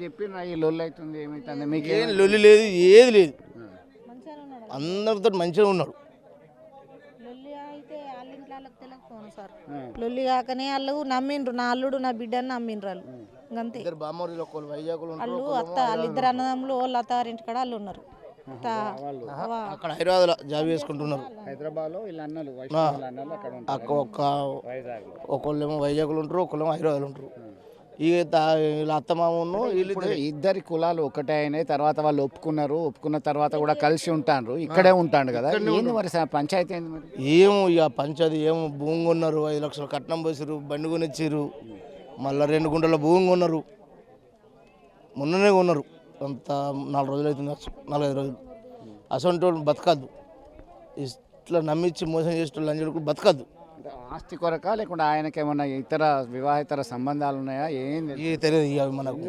చెప్పిన ఈ లొల్లి అవుతుంది ఏమైతుంది మీకు ఏం లొల్లి లేదు, ఏది లేదు. అందరితో మంచిగా ఉన్నాడు. లొల్లి అయితే వాళ్ళ ఇంట్లో వాళ్ళకి తెలియకపోను సార్. లొల్లి కాకనే వాళ్ళు నమ్మిండ్రు, నా అల్లుడు నా బిడ్డని నమ్మిండ్రు వాళ్ళు. ఇంకంతే. ఇద్దరు బామ్మలు ఒకళ్ళు వైజాగ్లో ఉంటారు, వాళ్ళు అత్త వాళ్ళిద్దరు అన్నదమ్ములు వాళ్ళ అత్తారింటి కాడ వాళ్ళు ఉన్నారు. అక్కడ హైదరాబాద్లో జాబ్ చేసుకుంటున్నారు. హైదరాబాద్లో వీళ్ళ అన్నలు అక్కడ ఒకళ్ళేమో వైజాగ్లో ఉంటారు, ఒకళ్ళేమో హైదరాబాద్లో ఉంటారు. వీళ్ళ అత్తమామను ఇప్పుడు ఇద్దరి కులాలు ఒకటే అయినాయి. తర్వాత వాళ్ళు ఒప్పుకున్న తర్వాత కూడా కలిసి ఉంటారు, ఇక్కడే ఉంటాడు కదా. ఏంది మరి పంచాయతీ ఏంది మరి? ఏమో ఇక పంచాయతీ ఏమో భూమి కొన్నారు, 5 లక్షలు కట్నం పోసారు, బండి కొనిచ్చారు, మళ్ళీ 2 గుంటల భూమి కొన్నారు. మొన్ననే కొన్నారు, అంత 4 రోజులు అవుతుంది, 4-5 రోజులు. అసలు బతకద్దు, ఇట్లా నమ్మించి మోసం చేసిన లంజడుకు బతకద్దు. ఆస్తి కొరక లేకుండా ఆయనకి ఏమన్నా ఇతర వివాహేతర సంబంధాలు ఉన్నాయా? ఏం తెలియదు ఇక మనకు.